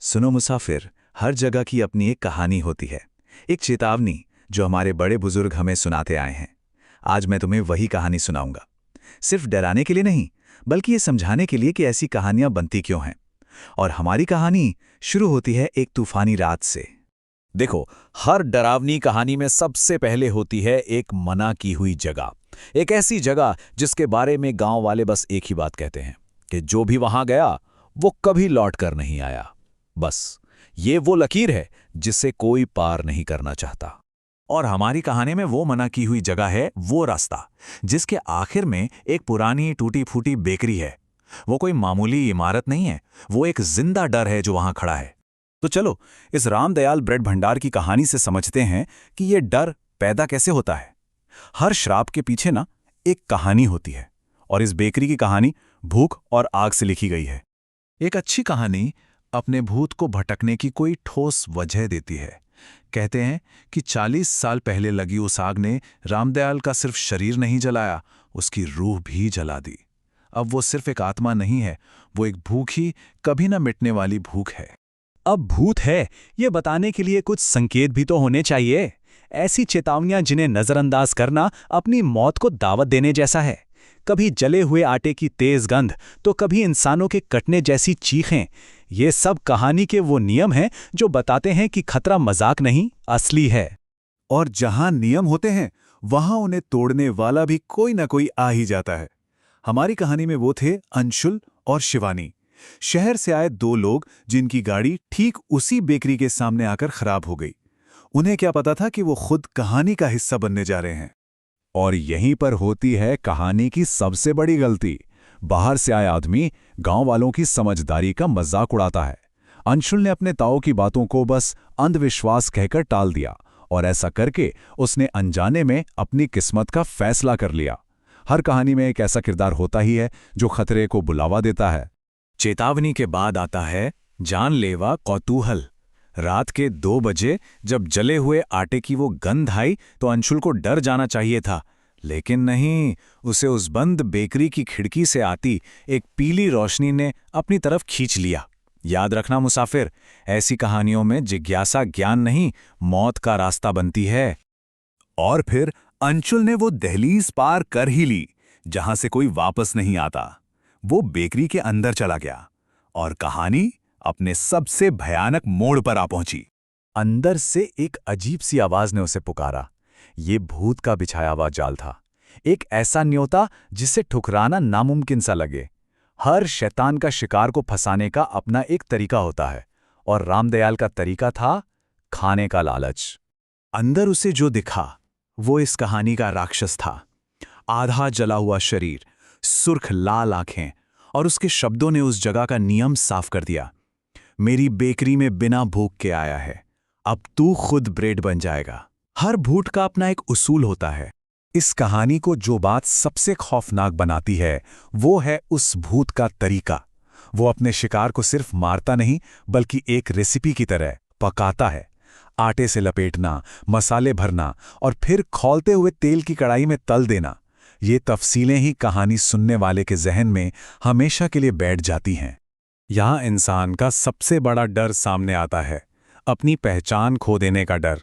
सुनो मुसाफिर, हर जगह की अपनी एक कहानी होती है। एक चेतावनी जो हमारे बड़े बुजुर्ग हमें सुनाते आए हैं। आज मैं तुम्हें वही कहानी सुनाऊंगा। सिर्फ डराने के लिए नहीं, बल्कि ये समझाने के लिए कि ऐसी कहानियां बनती क्यों हैं। और हमारी कहानी शुरू होती है एक तूफानी रात से। देखो, हर डरावनी कहानी में सबसे पहले होती है एक मना की हुई जगह। एक ऐसी जगह जिसके बारे में गांव वाले बस एक ही बात कहते हैं कि जो भी वहां गया वो कभी लौट कर नहीं आया। बस ये वो लकीर है जिसे कोई पार नहीं करना चाहता। और हमारी कहानी में वो मना की हुई जगह है वो रास्ता, जिसके आखिर में एक पुरानी टूटी फूटी बेकरी है। वो कोई मामूली इमारत नहीं है, वो एक जिंदा डर है जो वहां खड़ा है। तो चलो इस रामदयाल ब्रेड भंडार की कहानी से समझते हैं कि ये डर पैदा कैसे होता है। हर श्राप के पीछे ना एक कहानी होती है, और इस बेकरी की कहानी भूख और आग से लिखी गई है। एक अच्छी कहानी अपने भूत को भटकने की कोई ठोस वजह देती है। कहते हैं कि 40 साल पहले लगी उस आग ने रामदयाल का सिर्फ शरीर नहीं जलाया, उसकी रूह भी जला दी। अब वो सिर्फ एक आत्मा नहीं है, वो एक भूखी, कभी न मिटने वाली भूख है। अब भूत है ये बताने के लिए कुछ संकेत भी तो होने चाहिए। ऐसी चेतावनियां जिन्हें नजरअंदाज करना अपनी मौत को दावत देने जैसा है। कभी जले हुए आटे की तेज गंध, तो कभी इंसानों के कटने जैसी चीखें। ये सब कहानी के वो नियम हैं जो बताते हैं कि खतरा मजाक नहीं, असली है। और जहां नियम होते हैं वहां उन्हें तोड़ने वाला भी कोई ना कोई आ ही जाता है। हमारी कहानी में वो थे अंशुल और शिवानी, शहर से आए दो लोग जिनकी गाड़ी ठीक उसी बेकरी के सामने आकर खराब हो गई। उन्हें क्या पता था कि वो खुद कहानी का हिस्सा बनने जा रहे हैं। और यहीं पर होती है कहानी की सबसे बड़ी गलती। बाहर से आए आदमी गांव वालों की समझदारी का मजाक उड़ाता है। अंशुल ने अपने ताऊ की बातों को बस अंधविश्वास कहकर टाल दिया, और ऐसा करके उसने अनजाने में अपनी किस्मत का फैसला कर लिया। हर कहानी में एक ऐसा किरदार होता ही है जो खतरे को बुलावा देता है। चेतावनी के बाद आता है जानलेवा कौतूहल। रात के 2 बजे जब जले हुए आटे की वो गंध आई तो अंशुल को डर जाना चाहिए था, लेकिन नहीं, उसे उस बंद बेकरी की खिड़की से आती एक पीली रोशनी ने अपनी तरफ खींच लिया। याद रखना मुसाफिर, ऐसी कहानियों में जिज्ञासा ज्ञान नहीं, मौत का रास्ता बनती है। और फिर अंशुल ने वो दहलीज पार कर ही ली जहां से कोई वापस नहीं आता। वो बेकरी के अंदर चला गया और कहानी अपने सबसे भयानक मोड़ पर आ पहुंची। अंदर से एक अजीब सी आवाज ने उसे पुकारा। ये भूत का बिछाया हुआ जाल था, एक ऐसा न्योता जिसे ठुकराना नामुमकिन सा लगे। हर शैतान का शिकार को फंसाने का अपना एक तरीका होता है, और रामदयाल का तरीका था खाने का लालच। अंदर उसे जो दिखा वो इस कहानी का राक्षस था। आधा जला हुआ शरीर, सुर्ख लाल आंखें, और उसके शब्दों ने उस जगह का नियम साफ कर दिया। मेरी बेकरी में बिना भूख के आया है, अब तू खुद ब्रेड बन जाएगा। हर भूत का अपना एक उसूल होता है। इस कहानी को जो बात सबसे खौफनाक बनाती है वो है उस भूत का तरीका। वो अपने शिकार को सिर्फ मारता नहीं, बल्कि एक रेसिपी की तरह पकाता है। आटे से लपेटना, मसाले भरना और फिर खौलते हुए तेल की कढ़ाई में तल देना, ये तफसीलें ही कहानी सुनने वाले के जहन में हमेशा के लिए बैठ जाती हैं। यहाँ इंसान का सबसे बड़ा डर सामने आता है, अपनी पहचान खो देने का डर।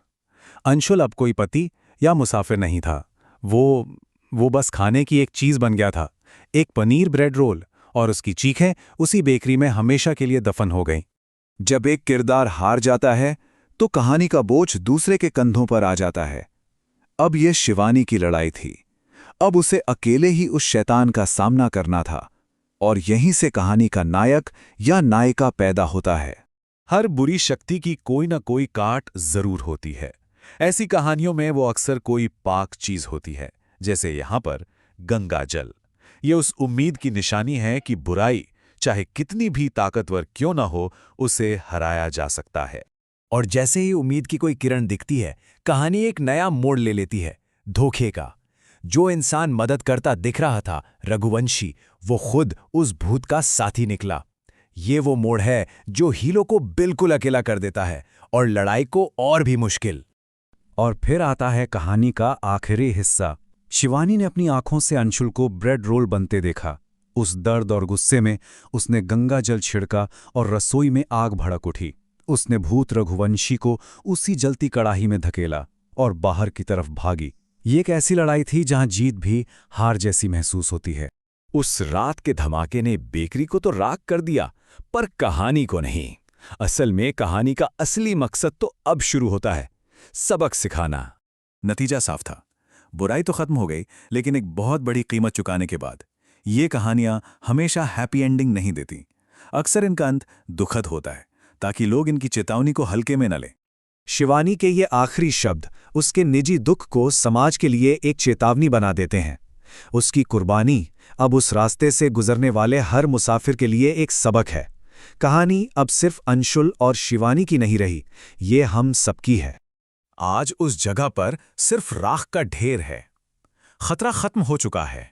अंशुल अब कोई पति या मुसाफिर नहीं था। वो बस खाने की एक चीज बन गया था, एक पनीर ब्रेड रोल, और उसकी चीखें उसी बेकरी में हमेशा के लिए दफन हो गईं। जब एक किरदार हार जाता है तो कहानी का बोझ दूसरे के कंधों पर आ जाता है। अब यह शिवानी की लड़ाई थी। अब उसे अकेले ही उस शैतान का सामना करना था, और यहीं से कहानी का नायक या नायिका पैदा होता है। हर बुरी शक्ति की कोई ना कोई काट जरूर होती है। ऐसी कहानियों में वो अक्सर कोई पाक चीज होती है, जैसे यहां पर गंगा जल। ये उस उम्मीद की निशानी है कि बुराई चाहे कितनी भी ताकतवर क्यों ना हो, उसे हराया जा सकता है। और जैसे ही उम्मीद की कोई किरण दिखती है, कहानी एक नया मोड़ ले लेती है, धोखे का। जो इंसान मदद करता दिख रहा था, रघुवंशी, वो खुद उस भूत का साथी निकला। ये वो मोड़ है जो हीरो को बिल्कुल अकेला कर देता है और लड़ाई को और भी मुश्किल। और फिर आता है कहानी का आखिरी हिस्सा। शिवानी ने अपनी आंखों से अंशुल को ब्रेड रोल बनते देखा। उस दर्द और गुस्से में उसने गंगा जल छिड़का और रसोई में आग भड़क उठी। उसने भूत रघुवंशी को उसी जलती कड़ाही में धकेला और बाहर की तरफ भागी। ये एक ऐसी लड़ाई थी जहां जीत भी हार जैसी महसूस होती है। उस रात के धमाके ने बेकरी को तो राख कर दिया, पर कहानी को नहीं। असल में कहानी का असली मकसद तो अब शुरू होता है, सबक सिखाना। नतीजा साफ था, बुराई तो खत्म हो गई, लेकिन एक बहुत बड़ी कीमत चुकाने के बाद। ये कहानियां हमेशा हैप्पी एंडिंग नहीं देती। अक्सर इनका अंत दुखद होता है, ताकि लोग इनकी चेतावनी को हल्के में न लें। शिवानी के ये आखिरी शब्द उसके निजी दुख को समाज के लिए एक चेतावनी बना देते हैं। उसकी कुर्बानी अब उस रास्ते से गुजरने वाले हर मुसाफिर के लिए एक सबक है। कहानी अब सिर्फ अंशुल और शिवानी की नहीं रही, ये हम सबकी है। आज उस जगह पर सिर्फ राख का ढेर है। खतरा खत्म हो चुका है,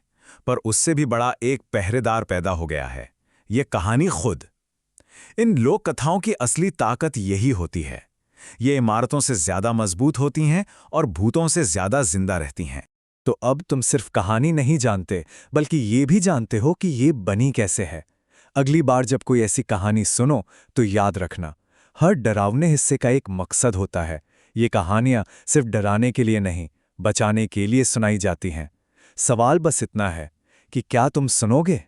पर उससे भी बड़ा एक पहरेदार पैदा हो गया है, ये कहानी खुद। इन लोक कथाओं की असली ताकत यही होती है। ये इमारतों से ज्यादा मजबूत होती हैं और भूतों से ज्यादा जिंदा रहती हैं। तो अब तुम सिर्फ कहानी नहीं जानते, बल्कि ये भी जानते हो कि ये बनी कैसे है। अगली बार जब कोई ऐसी कहानी सुनो तो याद रखना, हर डरावने हिस्से का एक मकसद होता है। ये कहानियां सिर्फ डराने के लिए नहीं, बचाने के लिए सुनाई जाती हैं। सवाल बस इतना है कि क्या तुम सुनोगे?